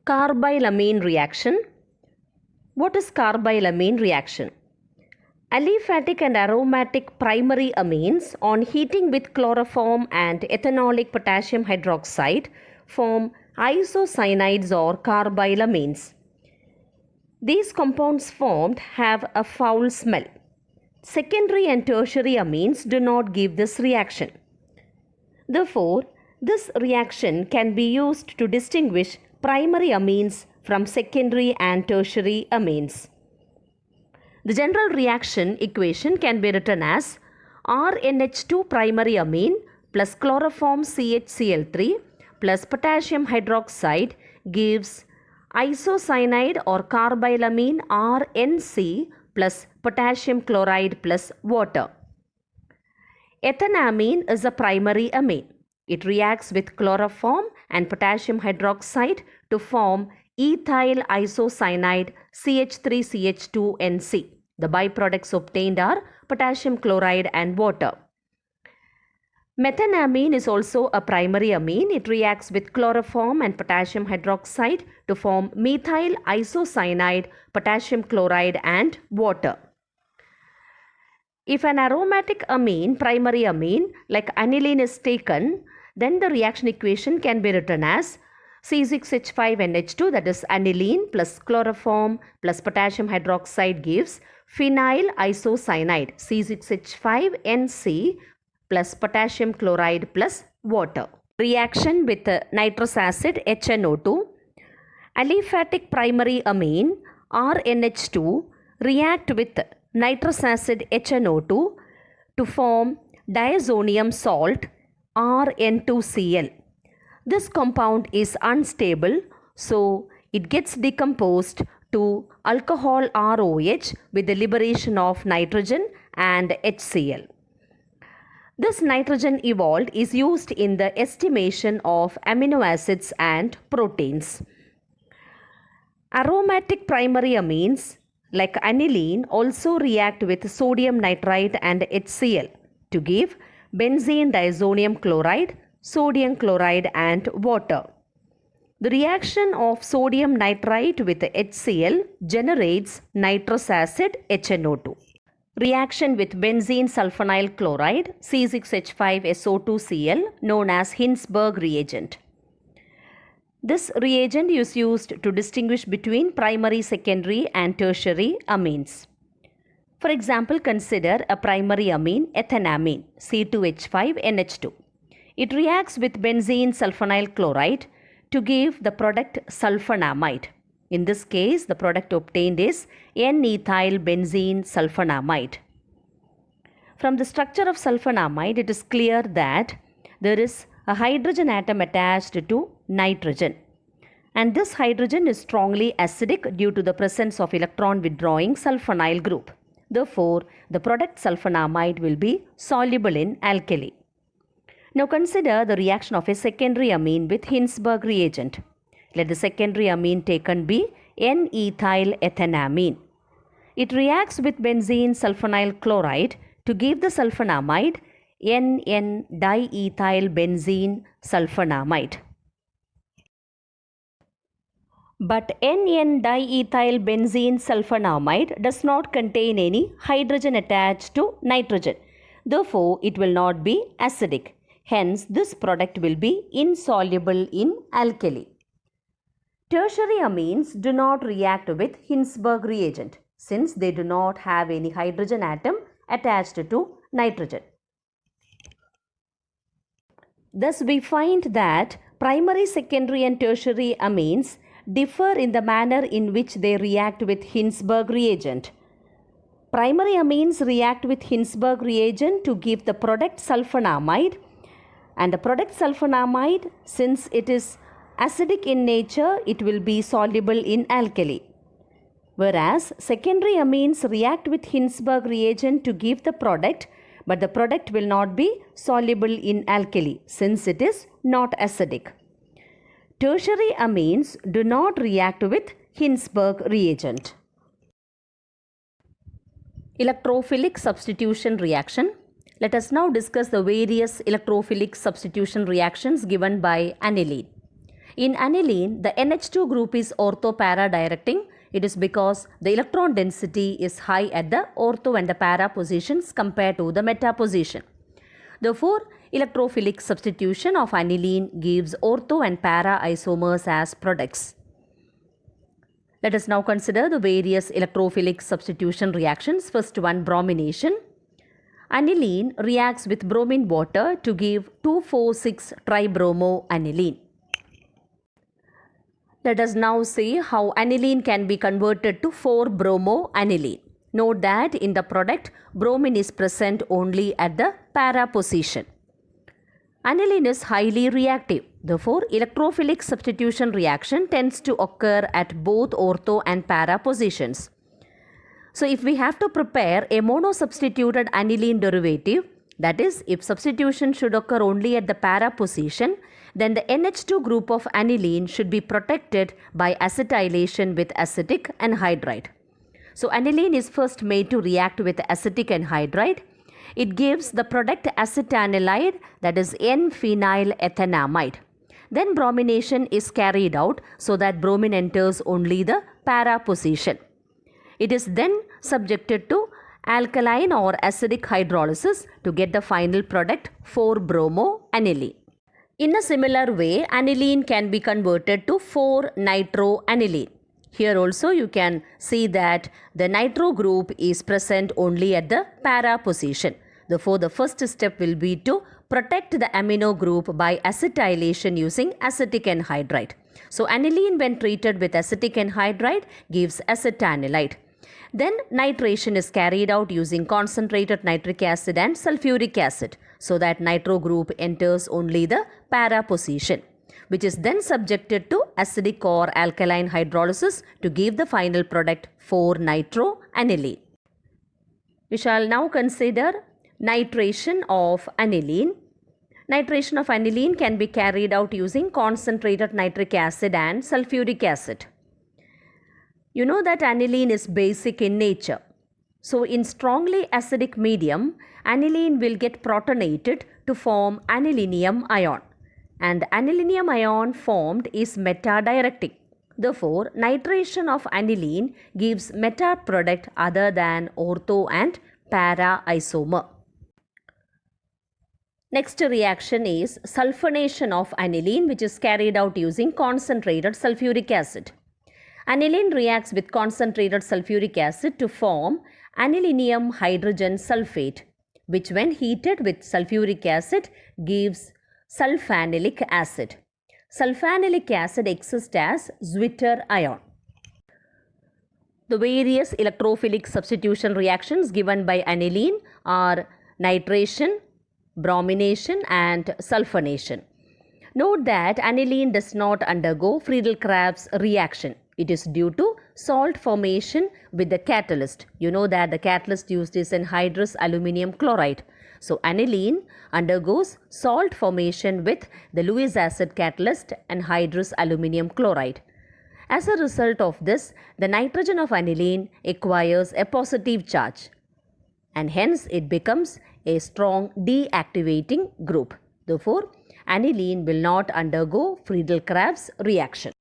Carbylamine reaction. What is carbylamine reaction? Aliphatic and aromatic primary amines on heating with chloroform and ethanolic potassium hydroxide form isocyanides or carbylamines. These compounds formed have a foul smell. Secondary and tertiary amines do not give this reaction. Therefore, this reaction can be used to distinguish primary amines from secondary and tertiary amines. The general reaction equation can be written as RNH2 primary amine plus chloroform CHCl3 plus potassium hydroxide gives isocyanide or carbylamine RNC plus potassium chloride plus water. Ethanamine is a primary amine. It reacts with chloroform and potassium hydroxide to form ethyl isocyanide CH3CH2NC. The byproducts obtained are potassium chloride and water. Methanamine is also a primary amine. It reacts with chloroform and potassium hydroxide to form methyl isocyanide, potassium chloride and water. If an aromatic amine, primary amine like aniline is taken, then the reaction equation can be written as C6H5NH2, that is aniline plus chloroform plus potassium hydroxide gives phenyl isocyanide C6H5NC plus potassium chloride plus water. Reaction with nitrous acid HNO2. Aliphatic primary amine RNH2 react with nitrous acid HNO2 to form diazonium salt RN2Cl. This compound is unstable, so it gets decomposed to alcohol ROH with the liberation of nitrogen and HCl. This nitrogen evolved is used in the estimation of amino acids and proteins. Aromatic primary amines like aniline also react with sodium nitrite and HCl to give benzene diazonium chloride, sodium chloride and water. The reaction of sodium nitrite with HCl generates nitrous acid HNO2. Reaction with benzene sulfonyl chloride C6H5SO2Cl known as Hinsberg reagent. This reagent is used to distinguish between primary, secondary and tertiary amines. For example, consider a primary amine ethanamine C2H5NH2. It reacts with benzene sulfonyl chloride to give the product sulfonamide. In this case, the product obtained is N-ethyl benzene sulfonamide. From the structure of sulfonamide, it is clear that there is a hydrogen atom attached to nitrogen. And this hydrogen is strongly acidic due to the presence of electron withdrawing sulfonyl group. Therefore, the product sulfonamide will be soluble in alkali. Now consider the reaction of a secondary amine with Hinsberg reagent. Let the secondary amine taken be N-ethyl ethanamine. It reacts with benzene sulfonyl chloride to give the sulfonamide N,N-diethyl benzene sulfonamide. But N,N-diethyl benzene sulfonamide does not contain any hydrogen attached to nitrogen. Therefore, it will not be acidic. Hence, this product will be insoluble in alkali. Tertiary amines do not react with Hinsberg reagent since they do not have any hydrogen atom attached to nitrogen. Thus, we find that primary, secondary and tertiary amines differ in the manner in which they react with Hinsberg reagent. Primary amines react with Hinsberg reagent to give the product sulfonamide, and the product sulfonamide, since it is acidic in nature, it will be soluble in alkali. Whereas secondary amines react with Hinsberg reagent to give the product, but the product will not be soluble in alkali since it is not acidic. Tertiary amines do not react with Hinsberg reagent. Electrophilic substitution reaction. Let us now discuss the various electrophilic substitution reactions given by aniline. In aniline, the NH2 group is ortho-para directing. It is because the electron density is high at the ortho and the para positions compared to the meta position. Therefore, electrophilic substitution of aniline gives ortho and para isomers as products. Let us now consider the various electrophilic substitution reactions. First one, bromination. Aniline reacts with bromine water to give 2,4,6-tribromoaniline. Let us now see how aniline can be converted to 4-bromoaniline. Note that in the product, bromine is present only at the para position. Aniline is highly reactive. Therefore, electrophilic substitution reaction tends to occur at both ortho and para positions. So, if we have to prepare a monosubstituted aniline derivative, that is, if substitution should occur only at the para position, then the NH2 group of aniline should be protected by acetylation with acetic anhydride. So, aniline is first made to react with acetic anhydride. It gives the product acetanilide, that is N-phenyl ethanamide. Then bromination is carried out so that bromine enters only the para position. It is then subjected to alkaline or acidic hydrolysis to get the final product 4-bromoaniline. In a similar way, aniline can be converted to 4-nitroaniline. Here also you can see that the nitro group is present only at the para position. Therefore, the first step will be to protect the amino group by acetylation using acetic anhydride. So, aniline when treated with acetic anhydride gives acetanilide. Then nitration is carried out using concentrated nitric acid and sulfuric acid so that nitro group enters only the para position, which is then subjected to acidic or alkaline hydrolysis to give the final product 4-nitroaniline. We shall now consider nitration of aniline. Nitration of aniline can be carried out using concentrated nitric acid and sulfuric acid. You know that aniline is basic in nature. So, in strongly acidic medium, aniline will get protonated to form anilinium ion. And anilinium ion formed is meta-directing. Therefore, nitration of aniline gives meta product other than ortho and para isomer. Next reaction is sulfonation of aniline, which is carried out using concentrated sulfuric acid. Aniline reacts with concentrated sulfuric acid to form anilinium hydrogen sulfate, which when heated with sulfuric acid gives sulfanilic acid. Sulfanilic acid exists as Zwitter ion. The various electrophilic substitution reactions given by aniline are nitration, bromination and sulfonation. Note that aniline does not undergo Friedel-Crafts reaction. It is due to salt formation with the catalyst. You know that the catalyst used is anhydrous aluminum chloride. So, aniline undergoes salt formation with the Lewis acid catalyst anhydrous aluminum chloride. As a result of this, the nitrogen of aniline acquires a positive charge and hence it becomes a strong deactivating group. Therefore, aniline will not undergo Friedel-Crafts reaction.